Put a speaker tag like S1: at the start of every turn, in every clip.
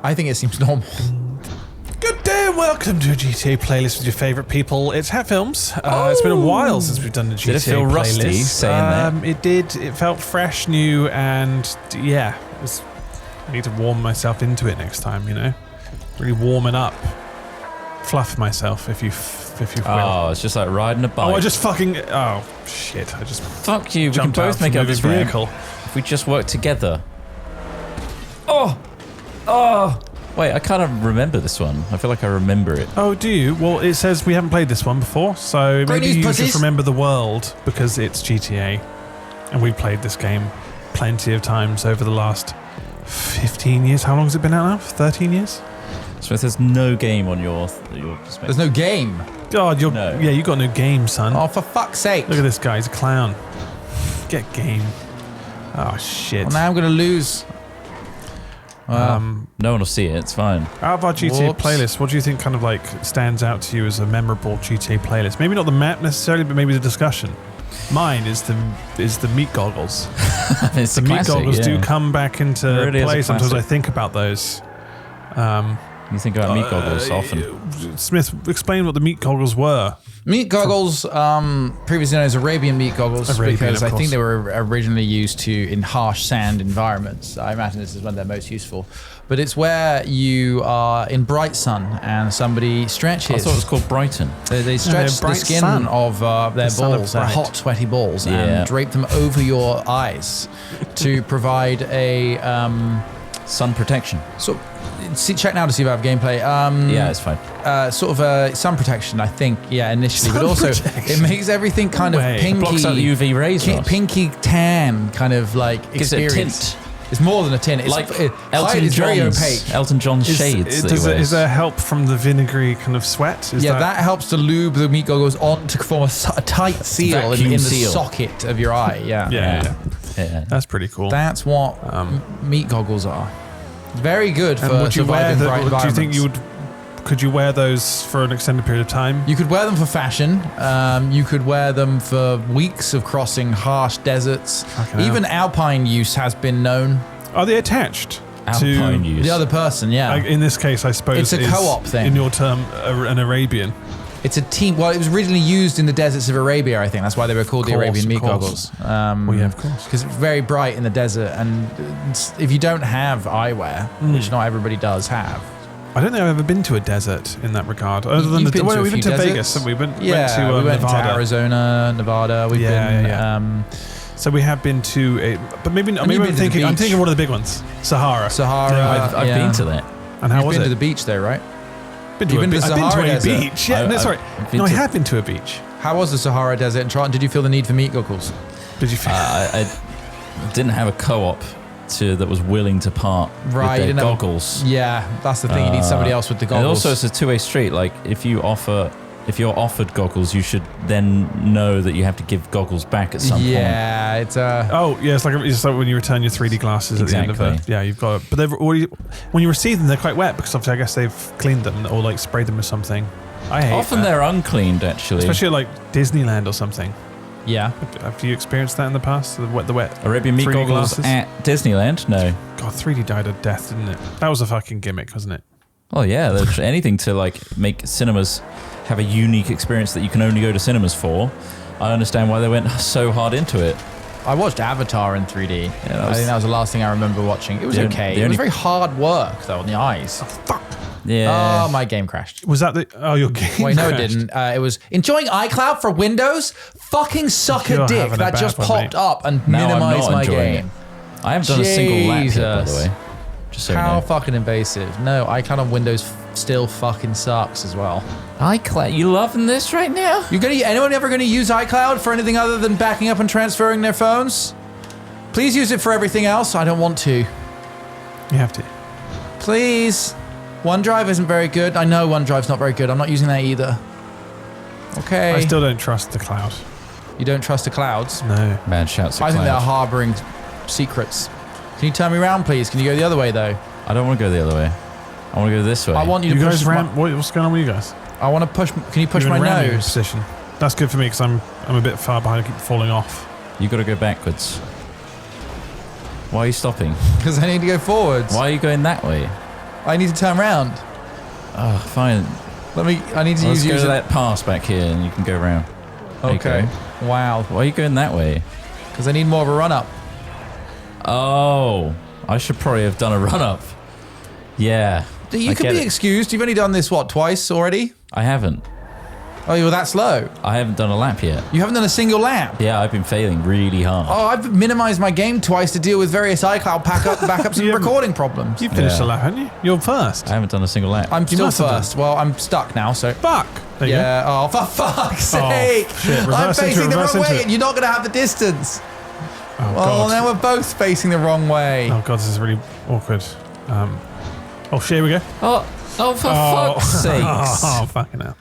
S1: I think it seems normal.
S2: Good day and welcome to a GTA playlist with your favourite people. It's Hat Films. It's been a while since we've done the GTA playlist.
S3: Did it feel rusty saying that?
S2: It did. It felt fresh, new, and yeah, I need to warm myself into it next time, you know? Really warm it up. Fluff myself, if you will.
S3: Oh, it's just like riding a bike.
S2: Oh, I just fucking... Oh, shit. I just...
S3: Fuck you. We can both make out this vehicle. If we just work together. Oh! Wait, I kind of remember this one. I feel like I remember it.
S2: Oh, do you? Well, it says we haven't played this one before, so maybe you just remember the world because it's GTA. And we played this game plenty of times over the last 15 years. How long has it been out now? 13 years?
S3: So there's no game on your perspective.
S1: There's no game.
S2: God, yeah, you got no game, son.
S1: Oh, for fuck's sake.
S2: Look at this guy. He's a clown. Get game. Oh, shit.
S1: Well, now I'm going to lose.
S3: No one will see it. It's fine.
S2: Out of our GTA playlist, what do you think kind of like stands out to you as a memorable GTA playlist? Maybe not the map necessarily, but maybe the discussion. Mine is the meat goggles.
S3: It's
S2: the meat goggles do come back into
S3: really
S2: play. Sometimes I think about those.
S3: You think about meat goggles often.
S2: Smith, explain what the meat goggles were.
S1: Meat goggles, previously known as Arabian meat goggles, because I think they were originally used in harsh sand environments. I imagine this is when they're most useful. But it's where you are in bright sun and somebody stretches.
S3: I thought it was called Brighton.
S1: They stretch the skin of their balls, their hot, sweaty balls, and drape them over your eyes to provide a
S3: sun protection.
S1: So, check now to see if I have gameplay.
S3: Yeah, it's fine.
S1: Sort of a sun protection, I think. Yeah, initially, but also it makes everything kind of pinky.
S3: It blocks out the UV rays.
S1: Pinky tan, kind of like
S3: gives
S1: experience.
S3: It a tint.
S1: It's more than a tint. It's
S3: like
S1: it's very opaque.
S3: Elton John's shades.
S2: Is there help from the vinegary kind of sweat?
S1: That helps to lube the meat goggles on to form a tight seal in the socket of your eye. Yeah.
S2: That's pretty cool.
S1: That's what meat goggles are. Very good for surviving bright environments.
S2: Do you think could you wear those for an extended period of time?
S1: You could wear them for fashion. You could wear them for weeks of crossing harsh deserts. Even alpine use has been known.
S2: Are they attached to
S1: the other person? Yeah.
S2: In this case, I suppose
S1: it's a co-op thing.
S2: In your term, an Arabian.
S1: It's a team. Well, it was originally used in the deserts of Arabia, I think. That's why they were called the Arabian meat goggles.
S2: Well, yeah, of course.
S1: Because it's very bright in the desert, and if you don't have eyewear, which not everybody does have.
S2: I don't think I've ever been to a desert in that regard. Other than we've been to Vegas, haven't we? We went to
S1: Nevada. Arizona, Nevada. We've been.
S2: So we have been to a, but maybe I'm thinking of one of the big ones, Sahara.
S1: Sahara.
S3: I've been to that.
S2: And how was it?
S1: You've been to the beach though, right?
S2: I've been to a beach. Yeah, I have been to a beach.
S1: How was the Sahara Desert in Toronto? Did you feel the need for meat goggles?
S2: Did you feel?
S3: I didn't have a co-op that was willing to part with their goggles.
S1: Yeah, that's the thing. You need somebody else with the goggles.
S3: And also, it's a two-way street. Like if you're offered goggles, you should then know that you have to give goggles back at some point.
S1: Yeah, it's
S2: it's like when you return your 3D glasses at the end of it. Yeah, you've got it. But they've already, when you receive them, they're quite wet because obviously I guess they've cleaned them or like sprayed them with something. I hate
S3: Often they're uncleaned, actually.
S2: Especially at like Disneyland or something.
S1: Yeah.
S2: Have you experienced that in the past? The wet
S3: Arabian meat goggles
S2: glasses?
S3: at Disneyland? No.
S2: God, 3D died a death, didn't it? That was a fucking gimmick, wasn't it?
S3: Oh yeah, there's anything to like make cinemas have a unique experience that you can only go to cinemas for. I understand why they went so hard into it.
S1: I watched Avatar in 3D. Yeah, I think that was the last thing I remember watching. It was okay. It was very hard work though on the eyes.
S2: Oh, fuck.
S1: Yeah. Oh, my game crashed.
S2: Was that your game?
S1: Wait, no, it didn't. It was enjoying iCloud for Windows. Fucking suck a dick. That just popped up and minimized my game.
S3: I haven't done a single lap yet, by the way. Just so
S1: how fucking invasive. No, iCloud on Windows still fucking sucks as well.
S3: iCloud, you loving this right now?
S1: Anyone ever gonna use iCloud for anything other than backing up and transferring their phones? Please use it for everything else. I don't want to.
S2: You have to.
S1: Please. OneDrive isn't very good. I know OneDrive's not very good. I'm not using that either. Okay.
S2: I still don't trust the cloud.
S1: You don't trust the clouds?
S2: No.
S3: Man shouts at
S1: I think they're harboring secrets. Can you turn me around, please? Can you go the other way, though?
S3: I don't want to go the other way. I want to go this way.
S1: I want you to push
S2: what's going on with you guys?
S1: I want to push. Can you push my nose?
S2: Position. That's good for me because I'm a bit far behind. I keep falling off.
S3: You got to go backwards. Why are you stopping?
S1: Because I need to go forwards.
S3: Why are you going that way?
S1: I need to turn around.
S3: Oh, fine.
S1: I need to use
S3: go to that pass back here and you can go around.
S1: Okay. Wow.
S3: Why are you going that way?
S1: Because I need more of a run up.
S3: Oh, I should probably have done a run up. Yeah.
S1: You can be excused. You've only done this, what, twice already?
S3: I haven't.
S1: Oh, you were that slow?
S3: I haven't done a lap yet.
S1: You haven't done a single lap?
S3: Yeah, I've been failing really hard.
S1: Oh, I've minimized my game twice to deal with various iCloud backups and recording problems.
S2: You finished the lap, haven't you? You're first.
S3: I haven't done a single lap.
S1: I'm still first. Well, I'm stuck now, so...
S2: Fuck! There you go.
S1: Oh, for fuck's sake!
S2: Shit.
S1: I'm facing the wrong way and you're not going to have the distance.
S2: Oh, God.
S1: Now we're both facing the wrong way.
S2: Oh, God, this is really awkward. Oh, shit, here we go.
S3: Oh, for fuck's sakes.
S2: Oh, fucking hell.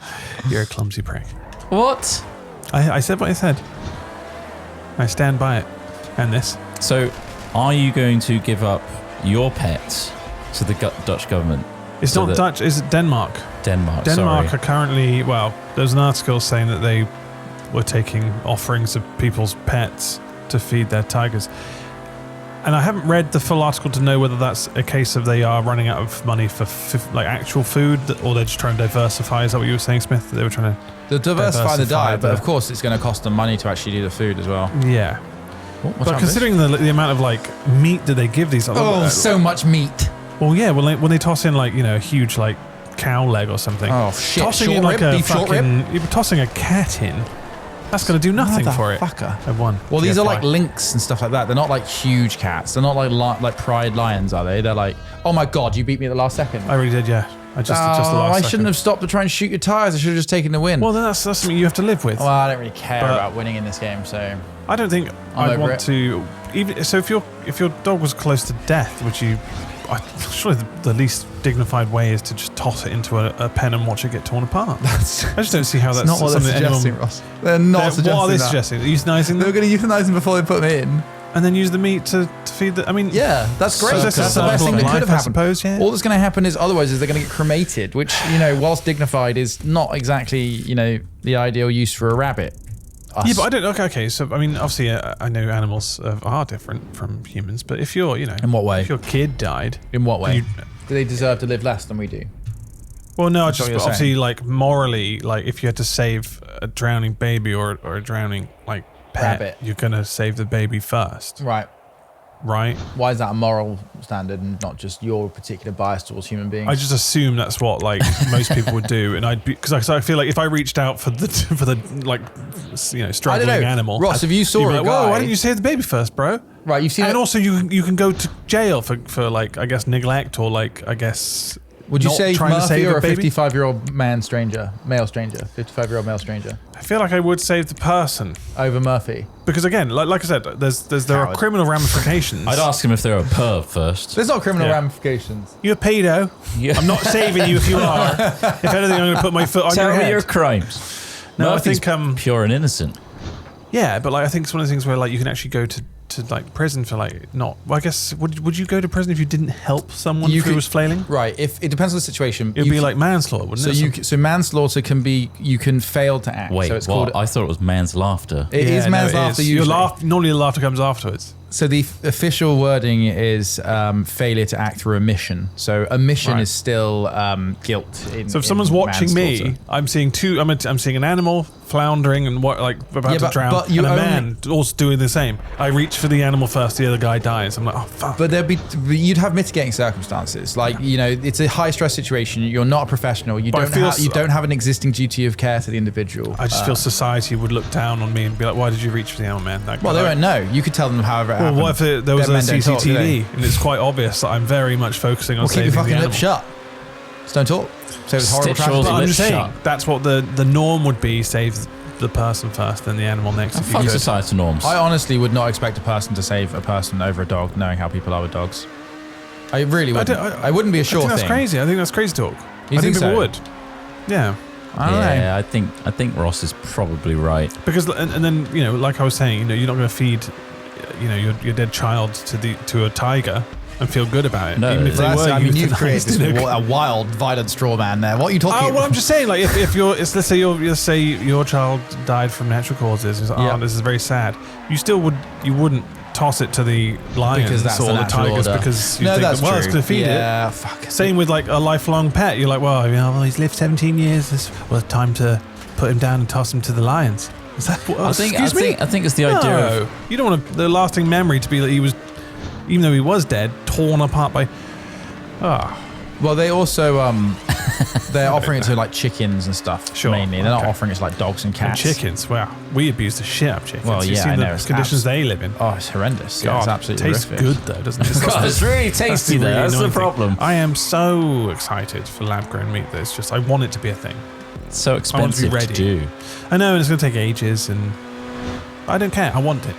S2: You're a clumsy prick.
S3: What?
S2: I said what I said. I stand by it. And this.
S3: So, are you going to give up your pets to the Dutch government?
S2: It's not Dutch, it's Denmark.
S3: Denmark
S2: Denmark
S3: sorry.
S2: are currently, well, there's an article saying that they were taking offerings of people's pets to feed their tigers. And I haven't read the full article to know whether that's a case of they are running out of money for like actual food, or they're just trying to diversify. Is that what you were saying, Smith? That they were trying to
S1: diversify the diet, but of course it's going to cost them money to actually do the food as well.
S2: Yeah. But considering the amount of like meat that they give these,
S1: so much meat.
S2: Well, yeah, when they toss in like a huge like cow leg or something.
S1: Oh shit!
S2: Tossing in like a fucking, you're tossing a cat in. That's going to do nothing for it.
S1: Fucker.
S2: One.
S1: Well, these are like lynx and stuff like that. They're not like huge cats. They're not like pride lions, are they? They're like, oh my god, you beat me at the last second.
S2: I really did, yeah. Just the last second.
S1: I shouldn't have stopped to try and shoot your tires. I should have just taken the win.
S2: Well, then that's something you have to live with.
S1: Well, I don't really care about winning in this game, so
S2: I don't think I'd want to. Even so, if your dog was close to death, would you? Surely the least dignified way is to just toss it into a pen and watch it get torn apart. I just don't see how that's
S1: not what they're suggesting, Ross. They're not suggesting that.
S2: What are they suggesting? Euthanizing them?
S1: They're going to euthanize them before they put them in.
S2: And then use the meat to feed the... I mean...
S1: Yeah, that's great.
S2: So
S1: that's the best thing that could have happened. I
S2: suppose, yeah.
S1: All that's going to happen is otherwise they're going to get cremated, which, whilst dignified is not exactly, the ideal use for a rabbit.
S2: Yeah, but I don't... Okay, so, I mean, obviously, I know animals are different from humans, but if you're,
S1: In what way?
S2: If your kid died...
S1: In what way? Do they deserve to live less than we do?
S2: Well, no, just obviously, like, morally, like, if you had to save a drowning baby or a drowning, like, pet,
S1: rabbit,
S2: you're going to save the baby first.
S1: Right. Why is that a moral standard and not just your particular bias towards human beings?
S2: I just assume that's what like most people would do, and because I feel like if I reached out for the like struggling animal,
S1: Ross, if you saw a guy,
S2: whoa, why didn't you save the baby first, bro?
S1: Right, you've seen,
S2: and also you can go to jail for like I guess neglect or like I guess.
S1: Would you say Murphy or a 55-year-old male stranger, 55-year-old male stranger?
S2: I feel like I would save the person
S1: over Murphy
S2: because again, like I said, there are criminal ramifications.
S3: I'd ask him if they're a perv first.
S1: There's not criminal ramifications.
S2: You're a pedo. Yeah. I'm not saving you if you are. If anything, I'm going to put my foot on your head.
S3: Tell me your crimes.
S2: No,
S3: Murphy's
S2: I think
S3: pure and innocent.
S2: Yeah, but like I think it's one of the things where like you can actually go to like prison for like not. Well, I guess would you go to prison if you didn't help someone who was flailing?
S1: Right. If it depends on the situation,
S2: it'd be like manslaughter, wouldn't it?
S1: So manslaughter can be you can fail to act.
S3: Wait,
S1: so it's called,
S3: I thought it was manslaughter.
S1: It is manslaughter. Usually.
S2: Normally the laughter comes afterwards.
S1: So the official wording is failure to act through omission. So omission is still guilt.
S2: So if someone's watching me, I'm seeing I'm seeing an animal floundering and about to drown, and a man also doing the same. I reach for the animal first, the other guy dies. I'm like, oh fuck.
S1: But you'd have mitigating circumstances. Like it's a high stress situation. You're not a professional. You don't have an existing duty of care to the individual.
S2: I just feel society would look down on me and be like, why did you reach for the animal, man?
S1: Well, they won't know. You could tell them however.
S2: Well, what if there was a CCTV and it's quite obvious that I'm very much focusing on saving the animal?
S1: Keep your fucking lips shut. Just don't talk. So it's horrible tragedy.
S2: I'm saying that's what the norm would be: save the person first, then the animal next.
S3: Fuck societal norms.
S1: I honestly would not expect a person to save a person over a dog, knowing how people are with dogs. I really wouldn't. I wouldn't be a sure thing.
S2: That's crazy. I think that's crazy talk.
S1: You think
S2: people would? Yeah.
S3: Yeah, I think Ross is probably right.
S2: Because and then like I was saying, you're not going to feed your dead child to a tiger and feel good about it.
S3: No,
S1: even if they were. I mean, you've created a wild, violent straw man there. What are you talking about?
S2: Well, I'm just saying, like, if let's say your child died from natural causes, it's like, this is very sad. You wouldn't toss it to the lions
S1: Because that's
S2: or
S1: the
S2: the
S1: natural
S2: tigers
S1: order.
S2: because you
S1: No,
S2: think,
S1: that's
S2: well, it's
S1: true.
S2: going to feed it.
S1: Yeah, fuck.
S2: Same with like a lifelong pet. You're like, well, he's lived 17 years. Well, it's time to put him down and toss him to the lions. Is that what?
S3: I think it's the idea
S2: No,
S3: of
S2: you don't want the lasting memory to be that he was, even though he was dead, torn apart by.
S1: Well, they also they're offering it to like chickens and stuff.
S2: Sure,
S1: mainly. They're not
S2: okay.
S1: offering it to like dogs and
S2: And
S1: cats.
S2: chickens. Wow, we abuse the shit out of chickens.
S1: Well,
S2: You've
S1: yeah,
S2: seen
S1: I
S2: the
S1: know, it's
S2: conditions they live in.
S1: Oh, it's horrendous. Yeah,
S2: God,
S1: it's absolutely
S2: tastes
S1: horrific.
S2: good though, doesn't it?
S3: God, it's really tasty
S2: really
S3: there. That's the
S2: annoying thing.
S3: problem.
S2: I am so excited for lab-grown meat that it's just I want it to be a thing.
S3: It's so
S2: I want to be
S3: expensive
S2: ready.
S3: to do.
S2: I know, and it's going to take ages, and I don't care. I want it.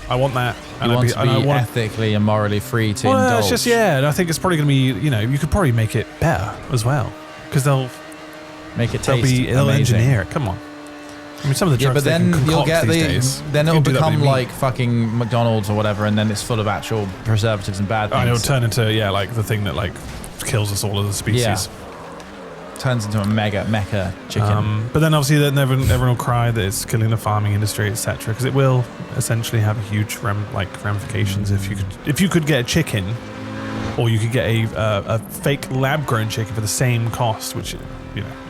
S2: I want that.
S1: You want to be ethically and morally free to indulge.
S2: It's just and I think it's probably going to be. You could probably make it better as well because they'll
S1: make it taste
S2: they'll
S1: amazing.
S2: engineer it. Come on. I mean, some of the drugs
S1: but then
S2: they can
S1: you'll
S2: concoct
S1: get
S2: these days.
S1: then
S2: You
S1: it'll
S2: can do that
S1: become
S2: with meat.
S1: like fucking McDonald's or whatever, and then it's full of actual preservatives and bad
S2: And it'll
S1: things.
S2: turn into like the thing that like kills us all as a species.
S1: Yeah. Turns into a mecha chicken.
S2: But then obviously then everyone will cry that it's killing the farming industry, etc. Because it will essentially have huge ramifications if you could get a chicken, or you could get a fake lab grown chicken for the same cost, which is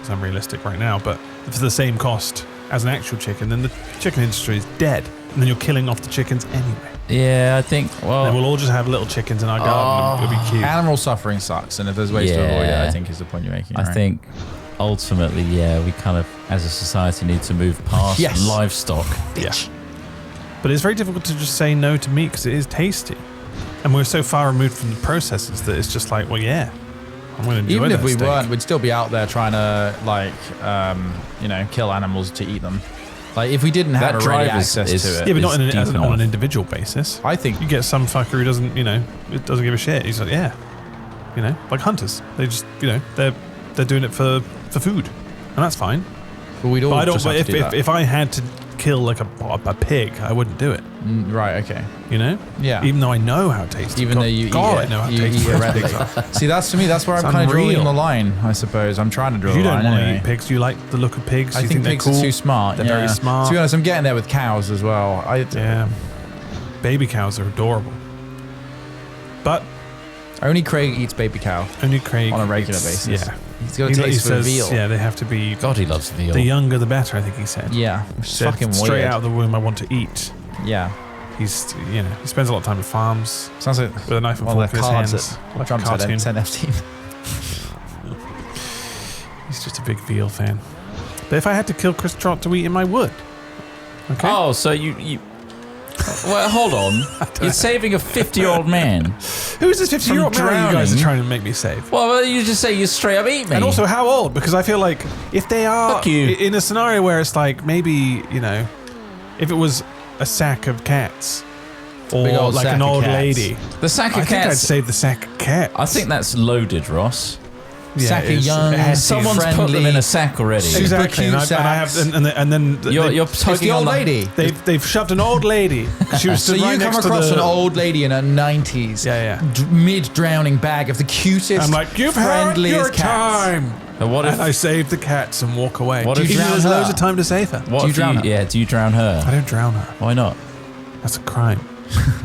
S2: unrealistic right now, but for the same cost as an actual chicken, then the chicken industry is dead, and then you're killing off the chickens anyway.
S3: Yeah, I think. Well,
S2: and we'll all just have little chickens in our garden. And it'll be cute.
S1: Animal suffering sucks, and if there's ways to avoid it, I think is the point you're making.
S3: I think ultimately, we kind of, as a society, need to move past livestock.
S2: Yeah. But it's very difficult to just say no to meat because it is tasty. And we're so far removed from the processes that it's just like, well, yeah, I'm going to enjoy
S1: even
S2: that
S1: if we
S2: steak.
S1: weren't, we'd still be out there trying to kill animals to eat them. Like if we didn't have already access to it.
S2: Yeah, but not on an individual basis.
S1: I think
S2: you get some fucker who doesn't, it doesn't give a shit. He's like, like hunters. They just, they're doing it for food, and that's fine.
S1: But we'd all.
S2: But I don't.
S1: Just
S2: But
S1: have to do that.
S2: if I had to kill like a pig, I wouldn't do it.
S1: Right. Okay. Yeah.
S2: Even though I know how tasty.
S1: Even though you
S2: I know how tasty pigs are.
S1: See, that's to me. That's where I'm kind of drawing the line. I suppose I'm trying to draw.
S2: You
S1: the line
S2: don't want to
S1: anyway.
S2: eat pigs. Do you like the look of pigs?
S1: I
S2: you
S1: think
S2: they're
S1: pigs
S2: cool?
S1: are too smart.
S2: They're very smart.
S1: To be honest, I'm getting there with cows as well.
S2: Baby cows are adorable. But
S1: only Craig eats baby cow.
S2: Only Craig
S1: on a regular basis.
S2: Yeah.
S1: He's got a taste for veal.
S2: Yeah, they have to be.
S3: God, he loves veal.
S2: The younger, the better. I think he said.
S1: Yeah, which is
S2: said,
S1: fucking
S2: straight
S1: weird.
S2: out of the womb. I want to eat.
S1: Yeah.
S2: He's, he spends a lot of time at farms.
S1: Sounds like
S2: with a knife and fork in his hands.
S1: Like Trump said, F-team.
S2: He's just a big veal fan. But if I had to kill Chris Trott to eat him, I would. Okay.
S3: Oh, so you well, hold on. You're saving a 50-year-old man.
S2: Who is this 50-year-old man you guys are trying to make me save?
S3: Well, you just say you straight up eat me.
S2: And also, how old? Because I feel like if they are in a scenario where it's like maybe, if it was a sack of cats or like an old lady.
S3: The sack of cats.
S2: I think I'd save the sack of cats.
S3: I think that's loaded, Ross.
S2: Yeah,
S1: sack of young,
S3: someone's put them in a sack already.
S2: Exactly, and then
S3: you're tugging
S1: the old
S3: on
S1: lady.
S2: They've shoved an old lady. She was
S1: so you come across an old lady in her 90s, mid-drowning bag of the cutest,
S2: I'm like, you've had your time.
S3: And what if
S2: I save the cats and walk away?
S3: What if
S2: you there's loads of time to save her?
S3: Do you drown her? Yeah, do you drown her?
S2: I don't drown her.
S3: Why not?
S2: That's a crime.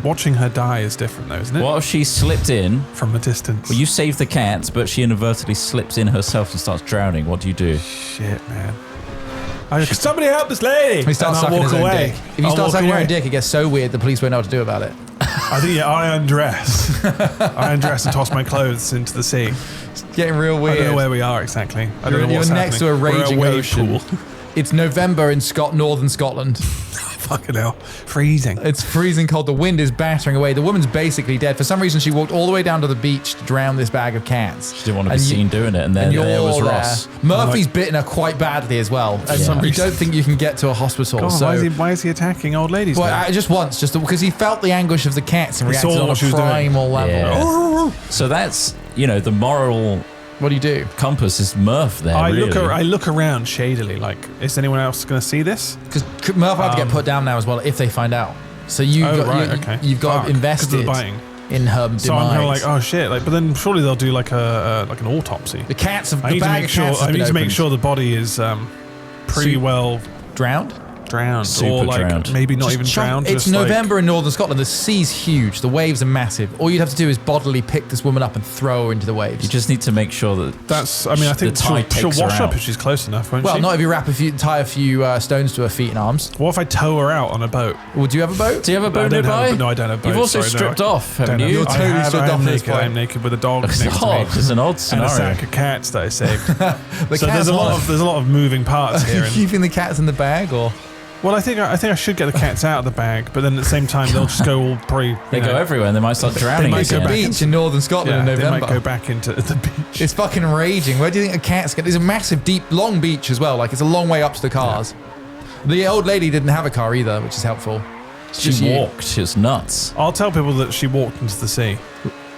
S2: Watching her die is different, though, isn't it?
S3: What if she slipped in
S2: from a distance?
S3: Well, you save the cats, but she inadvertently slips in herself and starts drowning. What do you do?
S2: Shit, man. Somebody help this lady!
S1: He starts sucking his own dick. If you start sucking your own dick, it gets so weird the police won't know what to do about it.
S2: I think I undress. I undress and toss my clothes into the sea.
S1: It's getting real weird.
S2: I don't know where we are exactly. I don't know what's
S1: You're next to a raging ocean.
S2: Pool.
S1: It's November in northern Scotland.
S2: Fucking hell. Freezing.
S1: It's freezing cold. The wind is battering away. The woman's basically dead. For some reason, she walked all the way down to the beach to drown this bag of cats.
S3: She didn't want to be seen doing it, and then there was Ross.
S1: Murphy's bitten her quite badly as well. And you don't think you can get to a hospital.
S2: God, why is he attacking old ladies?
S1: Well, just once, because he felt the anguish of the cats and reacted on a primal level.
S3: Yeah. So that's, the moral...
S1: What do you do?
S3: Compass is Murph there.
S2: I look around shadily, like, is anyone else going to see this?
S1: Because Murph will have to get put down now as well if they find out. So you've got invested in her demise.
S2: So I'm kind of like, oh shit! But then surely they'll do like an autopsy.
S1: The cats have.
S2: I need to make sure the body is pretty well
S1: drowned.
S2: drowned.
S3: Super
S2: or like
S3: drowned.
S2: maybe not even drowned.
S1: It's November in northern Scotland. The sea's huge. The waves are massive. All you'd have to do is bodily pick this woman up and throw her into the waves.
S3: You just need to make sure that
S2: I think she'll wash up if she's close enough, won't she?
S1: Well, not if you tie a few stones to her feet and arms.
S2: What if I tow her out on a boat?
S1: Well, do you have a boat?
S3: Do you have a boat nearby?
S2: No, I don't have a boat.
S3: You've also stripped off, haven't you?
S1: You're totally stripped off.
S2: I'm naked with a dog next to me.
S3: It's an odd scenario.
S2: And a sack of cats that I saved.
S1: So
S2: there's a lot of moving parts here.
S1: Are you keeping the cats in the bag, or?
S2: Well, I think I should get the cats out of the bag, but then at the same time they'll just go all probably.
S3: They go everywhere, and they might start drowning.
S1: They might go beach in northern Scotland in November.
S2: They might go back into the beach.
S1: It's fucking raging. Where do you think a cat's get? There's a massive, deep, long beach as well. Like it's a long way up to the cars. Yeah. The old lady didn't have a car either, which is helpful.
S3: She walked. She was nuts.
S2: I'll tell people that she walked into the sea.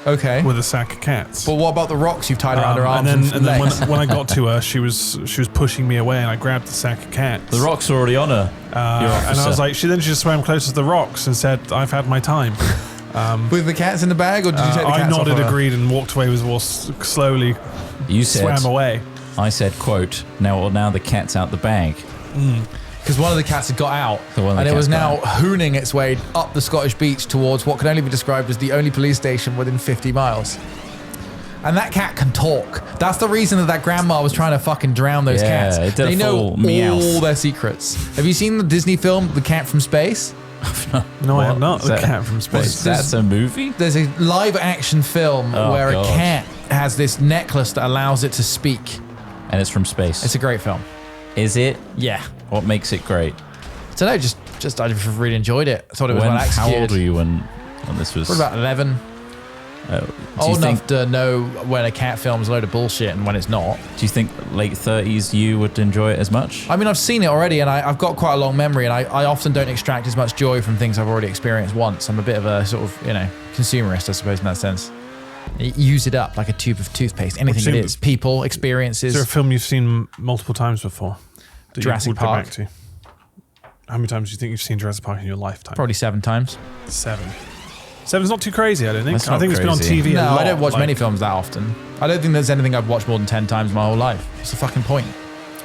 S1: Okay.
S2: With a sack of cats.
S1: But what about the rocks you've tied around her arms
S2: and then when I got to her, she was pushing me away, and I grabbed the sack of cats.
S3: The rocks were already on her.
S2: And I was like, she just swam closer to the rocks and said, "I've had my time."
S1: With the cats in the bag, or did you take the cats
S2: I nodded,
S1: off of her?
S2: agreed, and walked away with slowly.
S3: You said,
S2: swam away.
S3: I said, "Quote now the cat's out the bag."
S1: Because one of the cats had got out, and it was now hooning its way up the Scottish beach towards what can only be described as the only police station within 50 miles. And that cat can talk. That's the reason that grandma was trying to fucking drown those cats. They know all their secrets. Have you seen the Disney film The Cat from Space?
S2: No, I have not. The Cat from Space.
S3: That's a movie?
S1: There's a live action film where a cat has this necklace that allows it to speak.
S3: And it's from space.
S1: It's a great film.
S3: Is it?
S1: Yeah.
S3: What makes it great?
S1: I don't know, just I really enjoyed it. I thought it was well executed.
S3: How old were you when this was?
S1: What about 11? Old enough to know when a cat film's a load of bullshit and when it's not.
S3: Do you think late 30s you would enjoy it as much?
S1: I mean, I've seen it already, and I've got quite a long memory, and I often don't extract as much joy from things I've already experienced once. I'm a bit of a sort of, consumerist, I suppose, in that sense. Use it up like a tube of toothpaste. Anything it is. People, experiences.
S2: Is there a film you've seen multiple times before?
S1: Jurassic Park.
S2: Go back to? How many times do you think you've seen Jurassic Park in your lifetime?
S1: Probably 7 times.
S2: 7. 7's not too crazy, I don't think.
S3: I think
S2: it's been on TV a lot.
S1: No, I don't watch many films that often. I don't think there's anything I've watched more than 10 times in my whole life. What's the fucking point?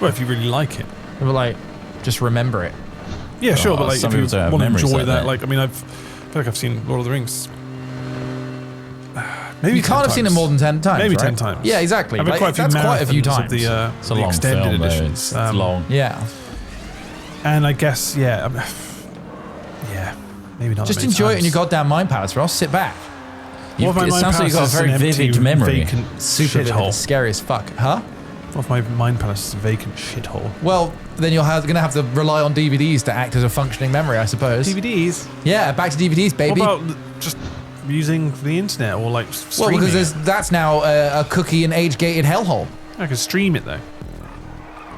S2: Well, if you really like it.
S1: But just remember it.
S2: Yeah, sure, but if you want to enjoy that, I feel like I've seen Lord of the Rings. Maybe
S1: you can't have seen it more than 10 times.
S2: Maybe
S1: right?
S2: 10 times.
S1: Yeah, exactly.
S2: That's quite a few times.
S3: It's a long
S2: extended
S3: film,
S2: editions.
S3: It's long.
S1: Yeah.
S2: And I guess, maybe not.
S1: Just enjoy it in your goddamn mind palace, Ross. Sit back.
S3: It sounds like you've got a very vivid memory.
S1: Super vivid. Scary as fuck. Huh?
S2: What if my mind palace is a vacant shithole?
S1: Well, then you're going to have to rely on DVDs to act as a functioning memory, I suppose.
S2: DVDs?
S1: Yeah, back to DVDs, baby.
S2: What about just using the internet or streaming?
S1: Well, because that's now a cookie and age-gated hellhole.
S2: I can stream it though.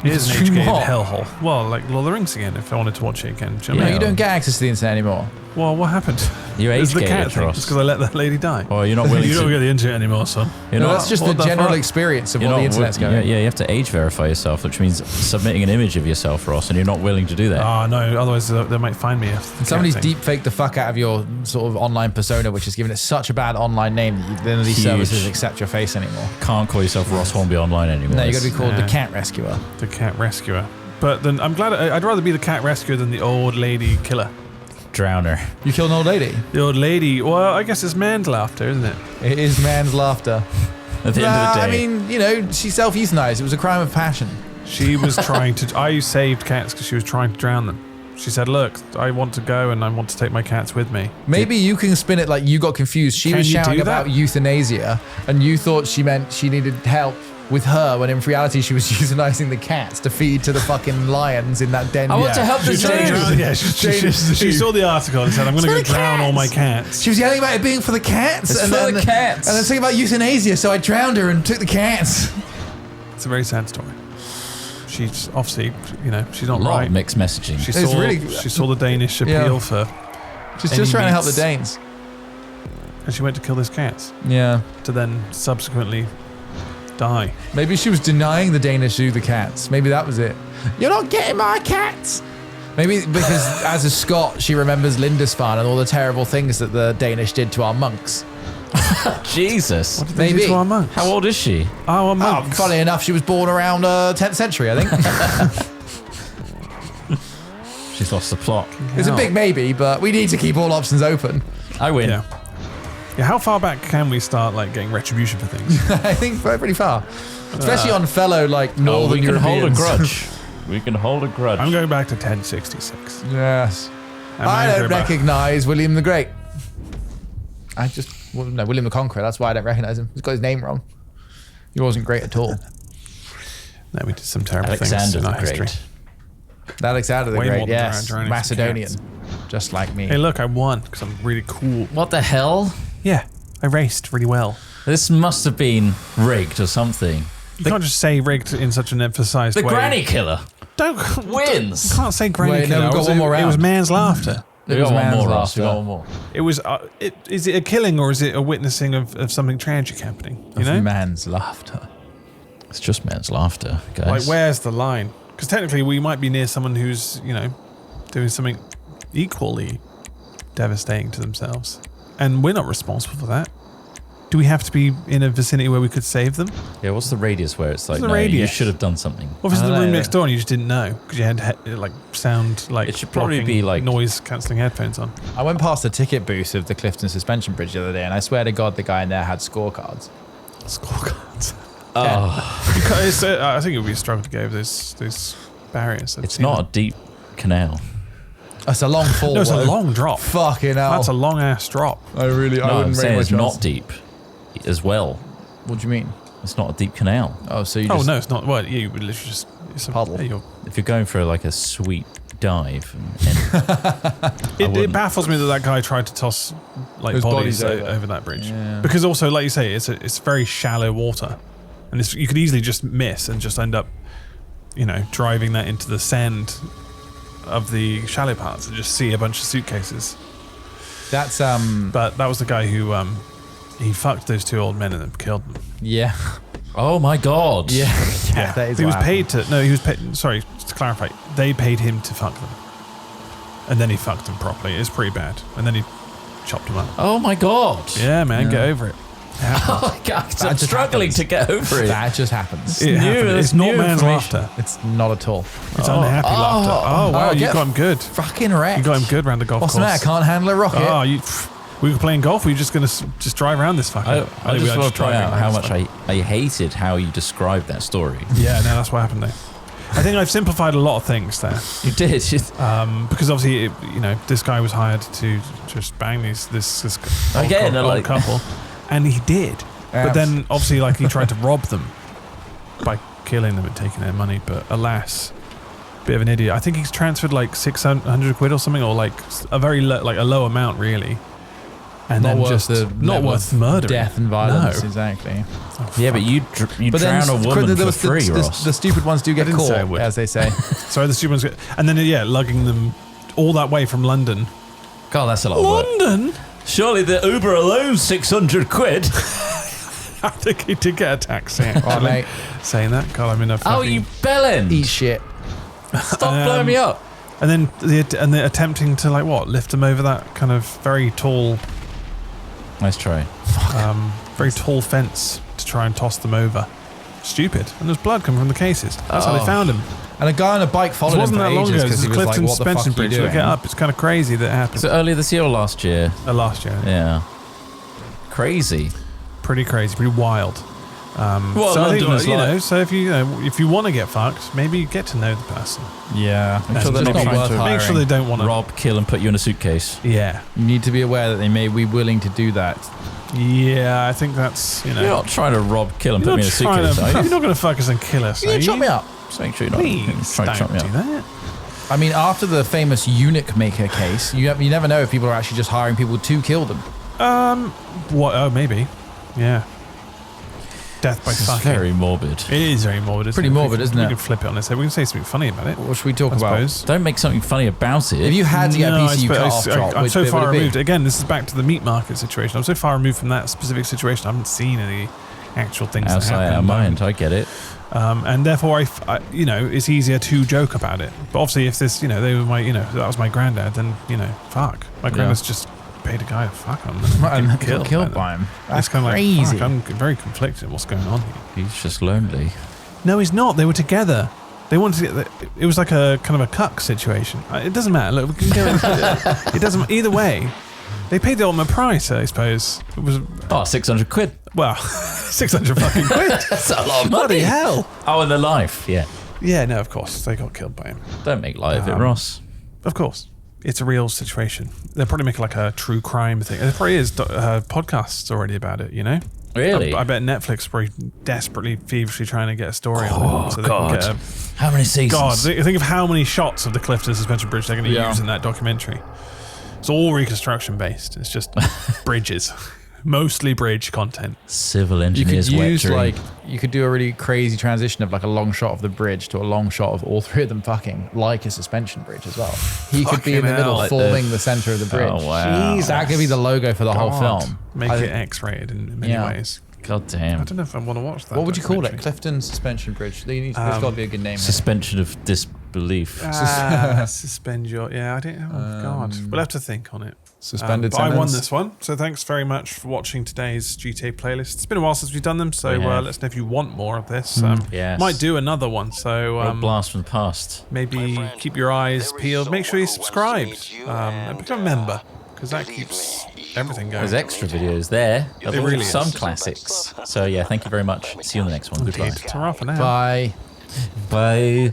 S2: It is an age-gated hellhole. Well, like Lord of the Rings again, if I wanted to watch it again.
S1: You don't get access to the internet anymore.
S2: Well, what happened?
S3: You age-gated, Ross.
S2: Just because I let that lady die.
S3: Oh, you're not willing
S2: You don't get the internet anymore, son.
S1: That's just the general experience of what the internet's going.
S3: Yeah, you have to age verify yourself, which means submitting an image of yourself, Ross, and you're not willing to do that.
S2: Oh, no, otherwise they might find me.
S1: Somebody's deep-faked the fuck out of your sort of online persona, which has given it such a bad online name that none of these services accept your face anymore.
S3: Can't call yourself Ross Hornby online anymore.
S1: No, you got to be called the Cat Rescuer.
S2: The Cat Rescuer. But then I'm glad I'd rather be the cat rescuer than the old lady killer.
S3: Drowner.
S1: You killed an old lady?
S2: The old lady. Well, I guess it's man's laughter, isn't it?
S1: It is man's laughter.
S3: At the end of the day.
S1: I mean, she self-euthanized. It was a crime of passion.
S2: She was trying to... I saved cats because she was trying to drown them. She said, look, I want to go and I want to take my cats with me.
S1: Maybe you can spin it like you got confused. She was shouting about euthanasia and you thought she meant she needed help with her, when in reality she was euthanizing the cats to feed to the fucking lions in that den.
S3: I want to help the zoo.
S2: Yeah, she saw the article and said, I'm going to go drown all my cats.
S1: She was yelling about it being for the cats.
S3: It's for the cats.
S1: And then saying about euthanasia, so I drowned her and took the cats.
S2: It's a very sad story. She's obviously, she's not
S3: a lot
S2: right.
S3: Of mixed messaging.
S2: She saw the Danish appeal for...
S1: She's just trying to help the Danes.
S2: And she went to kill those cats.
S1: Yeah.
S2: To then subsequently... die.
S1: Maybe she was denying the Danish zoo the cats. Maybe that was it. You're not getting my cats. Maybe because as a Scot, she remembers Lindisfarne and all the terrible things that the Danish did to our monks.
S3: Jesus.
S2: What did they do to our monks?
S3: How old is she?
S2: Oh, our monks.
S1: Funny enough, she was born around 10th century, I think.
S3: She's lost the plot.
S1: It's a big maybe, but we need to keep all options open.
S3: I win.
S2: Yeah. How far back can we start like getting retribution for things?
S1: I think pretty far. Especially on fellow Northern
S3: we can hold a
S1: Europeans.
S3: grudge. We can hold a grudge.
S2: I'm going back to 1066.
S1: Yes. I don't recognise William the Great. William the Conqueror. That's why I don't recognise him. He's got his name wrong. He wasn't great at all.
S2: No, we did some terrible
S3: Alexander
S2: things in
S3: the
S2: our history.
S3: Great.
S1: Alexander the
S2: Way
S1: Great,
S2: more than
S1: yes.
S2: Tyrannus
S1: Macedonian.
S2: cats.
S1: Just like me.
S2: Hey, look, I won because I'm really cool.
S3: What the hell?
S2: Yeah, I raced really well.
S3: This must have been rigged or something.
S2: You can't just say rigged in such an emphasized
S3: The
S2: way.
S3: Granny Killer
S2: Don't
S3: wins.
S2: You can't say granny
S1: Wait, no,
S2: killer.
S1: we've got one more
S2: It was
S1: round.
S2: man's laughter.
S3: We
S1: It was
S3: got one
S1: man's
S3: more, Ross.
S1: laughter.
S3: We got one more.
S2: It was. Is it a killing or is it a witnessing of something tragic happening? You know,
S1: Man's laughter.
S3: It's just man's laughter, guys.
S2: like where's the line? Because technically, we might be near someone who's doing something equally devastating to themselves, and we're not responsible for that. Do we have to be in a vicinity where we could save them?
S3: Yeah, what's the radius where it's like,
S2: the
S3: no, you
S2: radius?
S3: should have done something?
S2: Or if it's
S1: I
S2: in the
S1: don't
S2: room
S1: know.
S2: next door and you just didn't know because you had sound
S3: It should probably be like
S2: noise cancelling headphones on.
S1: I went past the ticket booth of the Clifton Suspension Bridge the other day, and I swear to God, the guy in there had scorecards.
S2: Scorecards.
S3: Oh,
S2: I think it would be a struggle to go over those barriers.
S3: it's not a deep canal.
S1: That's a long fall.
S2: No, it's a
S1: though.
S2: long drop.
S1: Fucking hell.
S2: That's a long ass drop.
S1: I really. I
S3: No, I'm
S1: wouldn't rate
S3: saying
S1: my
S3: it's
S1: chance.
S3: not deep as well.
S1: What do you mean?
S3: It's not a deep canal.
S1: Oh, so you
S2: Oh
S1: just.
S2: no, it's not. Well, yeah, you would literally just it's a
S1: Puddle.
S2: yeah, you're-
S3: If you're going for like a sweet dive, and
S2: It baffles me that guy tried to toss
S1: Those
S2: bodies
S1: bodies over.
S2: over that bridge
S1: Yeah.
S2: because also, like you say, it's very shallow water, and you could easily just miss and just end up, driving that into the sand of the shallow parts and just see a bunch of suitcases.
S1: That's
S2: But that was the guy who he fucked those two old men and then killed them.
S1: Yeah.
S3: oh my god,
S1: Yeah. That is
S2: He was
S1: what
S2: paid to. No, he was paid. Sorry, just to clarify, they paid him to fuck them, and then he fucked them properly. It's pretty bad, and then he chopped them up.
S3: oh my god,
S2: Yeah, man, get over it. It happens.
S3: Oh god, I'm
S1: just
S3: struggling
S1: happens.
S3: to get over
S1: happened.
S3: it.
S1: That just happens.
S2: It
S3: new,
S2: happened.
S3: that's
S2: It's not
S3: new
S2: man's
S3: information.
S2: laughter.
S1: It's not at all.
S2: It's unhappy laughter. Oh wow, you
S1: get
S2: got him good.
S1: Fucking wrecked.
S2: You got him good round the golf
S1: What's
S2: course.
S1: the matter? I can't handle a rocket.
S2: Oh, we were playing golf. Were you just gonna just drive around this fucker?
S3: I
S2: think we
S3: just
S2: are
S3: want to point
S2: driving
S3: out
S2: around
S3: how
S2: this
S3: much
S2: fucker.
S3: I hated how you described that story.
S2: Yeah, no, that's what happened there. I think I've simplified a lot of things there.
S3: You did.
S2: Because obviously, this guy was hired to just bang this
S3: Again,
S2: old
S3: like-
S2: couple, and he did. But then, obviously, he tried to rob them by killing them and taking their money. But alas, bit of an idiot. I think he's transferred like 600 quid or something, or like a very a low amount, really. And
S1: Not
S2: then
S1: worth
S2: just
S1: the
S2: not worth murder,
S1: death and violence.
S2: No.
S1: Exactly.
S3: Yeah, but you
S1: But then
S3: drown a woman for free, Ross.
S1: the stupid ones do get
S2: didn't say I
S1: caught,
S2: would.
S1: as they say.
S2: Sorry, the stupid ones. And then lugging them all that way from London.
S3: God, that's a lot of work.
S2: London.
S3: Surely the Uber alone 600 quid.
S2: I think he did get a taxi.
S1: Right,
S2: Actually,
S1: mate.
S2: saying that, God, I'm in a.
S3: Oh,
S2: fucking-
S3: you bellend.
S1: Eat shit.
S3: Stop blowing me up.
S2: And then the attempting to lift him over that kind of very tall,
S3: Nice try.
S2: very tall fence to try and toss them over. Stupid. And there's blood coming from the cases. That's how they found him.
S1: And a guy on a bike followed
S2: It
S1: him
S2: wasn't
S1: for
S2: that long
S1: ages
S2: ago.
S1: because
S2: This
S1: he
S2: is
S1: was like,
S2: Clifton
S1: what the fuck
S2: Suspension
S1: are you
S2: Bridge. Look
S1: doing?
S2: it up. It's kind of crazy that it happened.
S3: Was it earlier this year or last year?
S2: Last year.
S3: Yeah. Crazy.
S2: Pretty crazy. Pretty wild.
S3: Well,
S2: so I think,
S3: London is like-
S2: so if you want to get fucked, maybe get to know the person.
S1: Yeah.
S3: Make sure they're
S1: It's
S3: not
S1: not
S3: trying
S1: worth
S3: to
S2: Make sure
S1: hiring.
S2: they don't want to.
S3: Rob, kill, and put you in a suitcase.
S2: Yeah.
S1: You need to be aware that they may be willing to do that.
S2: Yeah, I think that's,
S3: You're not trying to rob, kill, and
S2: You're
S3: put me in a suitcase, are
S2: you're
S3: you?
S2: not going to fuck us and kill us,
S1: You
S2: are
S1: can chop
S2: you?
S1: me up.
S3: Just make sure you're not
S2: Please
S3: trying to chop
S2: don't
S3: me
S2: do
S3: up.
S2: that.
S1: I mean, after the famous eunuch maker case, you never know if people are actually just hiring people to kill them.
S2: What? Oh, maybe. Yeah. Death by
S3: This is
S2: fucking.
S3: very morbid.
S2: It is very morbid.
S1: Pretty
S2: we
S1: morbid,
S2: can,
S1: isn't
S2: we
S1: it?
S2: can flip it on its head. We can say something funny about it.
S1: What should we talk
S2: I
S1: about?
S2: suppose.
S3: Don't make something funny about it.
S1: If you had to get a
S2: No,
S1: PCU cut-off
S2: I-
S1: drop,
S2: I'm
S1: which
S2: so
S1: bit
S2: far
S1: would it be?
S2: removed. Again, this is back to the meat market situation. I'm so far removed from that specific situation. I haven't seen any actual things that
S3: Outside
S2: happen.
S3: our mind, I get it.
S2: And therefore, it's easier to joke about it. But obviously, if this, they were my, that was my granddad, then, fuck. My granddad's just paid a guy to fuck him
S1: And
S2: and
S1: get killed by him. That's
S2: It's kind of
S1: crazy.
S2: like, fuck, I'm very conflicted. What's going on here?
S3: He's just lonely.
S2: No, he's not. They were together. They wanted to get it was like a kind of a cuck situation. It doesn't matter. Look, we can go it doesn't either way. They paid the ultimate price, I suppose. It was
S3: 600 quid.
S2: well, 600 fucking quid.
S3: That's a lot of
S2: Bloody
S3: money.
S2: hell.
S3: Oh, and the life, yeah.
S2: Yeah, no, of course. They got killed by him.
S3: Don't make light of it, Ross.
S2: Of course. It's a real situation. They'll probably make like a true crime thing. There probably is podcasts already about it, you know?
S3: Really?
S2: I bet Netflix is probably desperately, feverishly trying to get a story on it. So
S3: God.
S2: Can
S3: How many seasons?
S2: God, think of how many shots of the Clifton Suspension Bridge they're going to use in that documentary. It's all reconstruction based. It's just bridges. Mostly bridge content.
S3: Civil
S1: You
S3: engineers.
S1: could use you could do a really crazy transition of like a long shot of the bridge to a long shot of all three of them fucking like a suspension bridge as well. He could be in the middle,
S3: Like
S1: forming the center of the bridge.
S3: Oh, wow.
S2: Jesus.
S1: That could be the logo for the whole film.
S2: Make it X-rated in many ways.
S3: God
S2: I
S3: damn.
S2: don't know if I want to watch that.
S1: What would you call it?
S2: documentary.
S1: Clifton Suspension Bridge. There's got to be a good name.
S3: Suspension of disbelief.
S2: Suspend your... Yeah, I don't... Oh, God. We'll have to think on it.
S1: Suspended
S2: but I won
S1: sentence.
S2: this one, so thanks very much for watching today's GTA playlist. It's been a while since we've done them, so let us know if you want more of this.
S3: Yes.
S2: Might do another one, so
S3: A blast from the past.
S2: maybe keep your eyes peeled. Make sure you're subscribed and become a member, because that keeps everything going.
S3: There's extra videos there. Of
S2: There really is.
S3: some classics. So yeah, thank you very much. See you on the next one. Goodbye.
S2: Ta-ra for now.
S1: Bye.
S3: Bye.